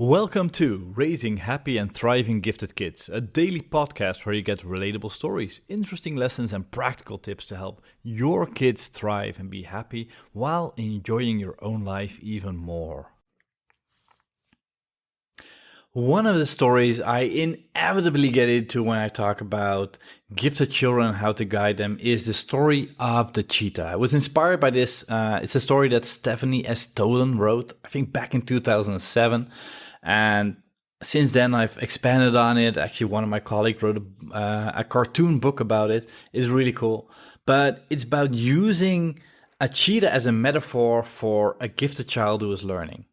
Welcome to Raising Happy and Thriving Gifted Kids, a daily podcast where you get relatable stories, interesting lessons, and practical tips to help your kids thrive and be happy while enjoying your own life even more. One of the stories I inevitably get into when I talk about gifted children and how to guide them is the story of the cheetah. I was inspired by this. It's a story that Stephanie S Tolen wrote, I think back in 2007. And since then, I've expanded on it. Actually, one of my colleagues wrote a cartoon book about it. It's really cool. But it's about using a cheetah as a metaphor for a gifted child who is learning.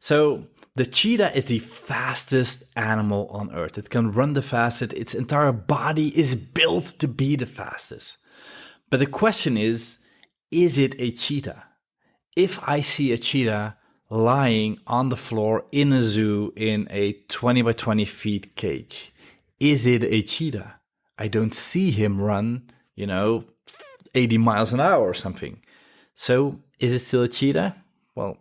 So the cheetah is the fastest animal on earth. It can run the fastest. Its entire body is built to be the fastest. But the question is it a cheetah? If I see a cheetah lying on the floor in a zoo in a 20 by 20 feet cage, is it a cheetah? I don't see him run, 80 miles an hour or something. So is it still a cheetah? Well,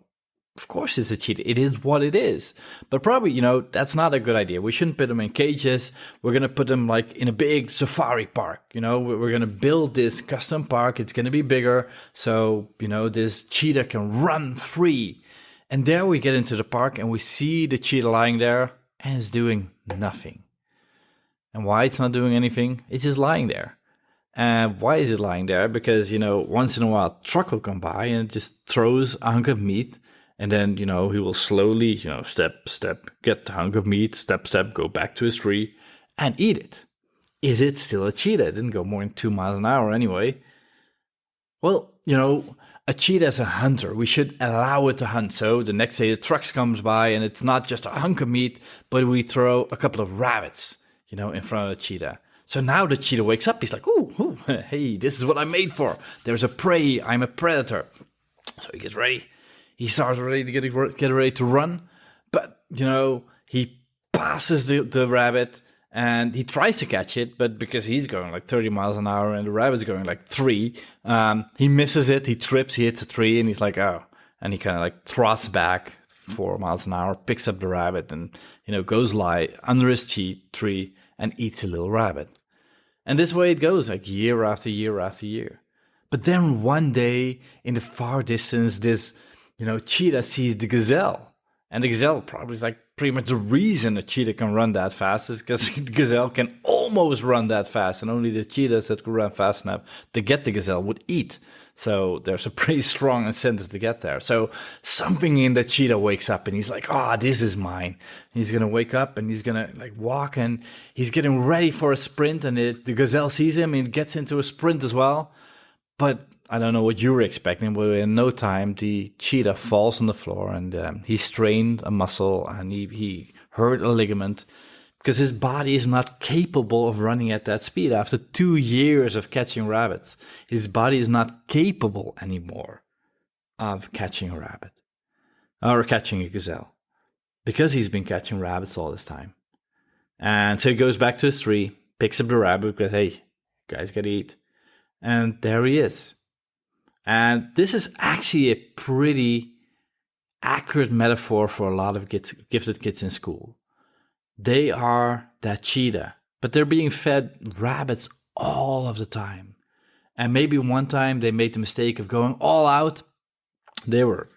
of course it's a cheetah. It is what it is. But probably, that's not a good idea. We shouldn't put them in cages. We're going to put them like in a big safari park. We're going to build this custom park. It's going to be bigger. So, this cheetah can run free. And there we get into the park and we see the cheetah lying there and it's doing nothing. And why it's not doing anything? It's just lying there. And why is it lying there? Because, once in a while, a truck will come by and it just throws a hunk of meat. And then, he will slowly, step, get the hunk of meat, step, go back to his tree and eat it. Is it still a cheetah? It didn't go more than 2 miles an hour anyway. Well, a cheetah is a hunter. We should allow it to hunt. So the next day the truck comes by and it's not just a hunk of meat, but we throw a couple of rabbits, in front of the cheetah. So now the cheetah wakes up. He's like, ooh, hey, this is what I'm made for. There's a prey. I'm a predator. So he gets ready. He starts ready to get ready to run. But, he passes the rabbit and he tries to catch it. But because he's going like 30 miles an hour and the rabbit's going like 3, he misses it. He trips, he hits a tree and he's like, oh. And he kind of like thrusts back 4 miles an hour, picks up the rabbit and, goes lie under his tree and eats a little rabbit. And this way it goes like year after year after year. But then one day in the far distance, this cheetah sees the gazelle. And the gazelle probably is like pretty much the reason a cheetah can run that fast is because the gazelle can almost run that fast. And only the cheetahs that can run fast enough to get the gazelle would eat. So there's a pretty strong incentive to get there. So something in the cheetah wakes up and he's like, this is mine. He's going to wake up and he's going to walk and he's getting ready for a sprint. And the gazelle sees him and gets into a sprint as well. But I don't know what you were expecting, but in no time, the cheetah falls on the floor and he strained a muscle and he hurt a ligament because his body is not capable of running at that speed. After 2 years of catching rabbits, his body is not capable anymore of catching a rabbit or catching a gazelle because he's been catching rabbits all this time. And so he goes back to his tree, picks up the rabbit because, hey, guys gotta eat. And there he is. And this is actually a pretty accurate metaphor for a lot of gifted kids in school. They are that cheetah, but they're being fed rabbits all of the time. And maybe one time they made the mistake of going all out. They were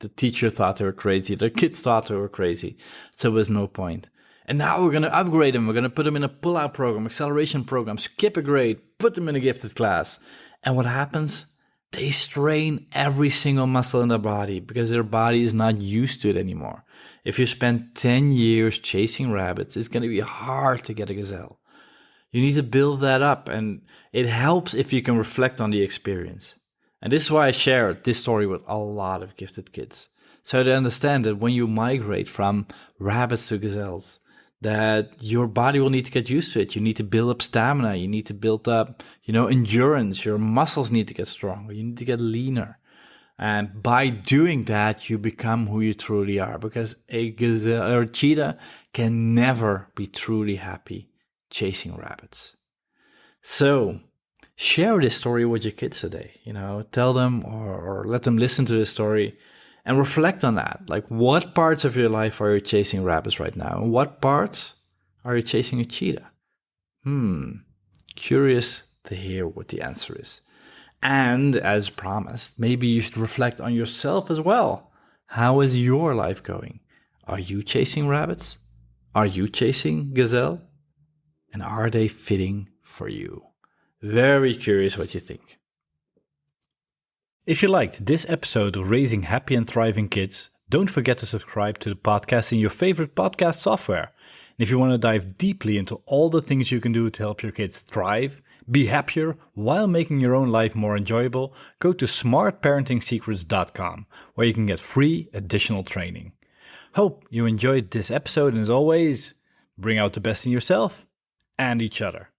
the teacher thought they were crazy. Their kids thought they were crazy. So there was no point. And now we're going to upgrade them. We're going to put them in a pull-out program, acceleration program, skip a grade, put them in a gifted class. And what happens? They strain every single muscle in their body because their body is not used to it anymore. If you spend 10 years chasing rabbits, it's going to be hard to get a gazelle. You need to build that up, and it helps if you can reflect on the experience. And this is why I share this story with a lot of gifted kids. So they understand that when you migrate from rabbits to gazelles, that your body will need to get used to it. You need to build up stamina. You need to build up, endurance. Your muscles need to get stronger. You need to get leaner. And by doing that, you become who you truly are, because a gazelle or a cheetah can never be truly happy chasing rabbits. So share this story with your kids today. Tell them or let them listen to this story And reflect on that. Like, what parts of your life are you chasing rabbits right now? And what parts are you chasing a cheetah? Curious to hear what the answer is. And as promised, maybe you should reflect on yourself as well. How is your life going? Are you chasing rabbits? Are you chasing gazelle? And are they fitting for you? Very curious what you think. If you liked this episode of Raising Happy and Thriving Kids, don't forget to subscribe to the podcast in your favorite podcast software. And if you want to dive deeply into all the things you can do to help your kids thrive, be happier while making your own life more enjoyable, go to smartparentingsecrets.com, where you can get free additional training. Hope you enjoyed this episode, and as always, bring out the best in yourself and each other.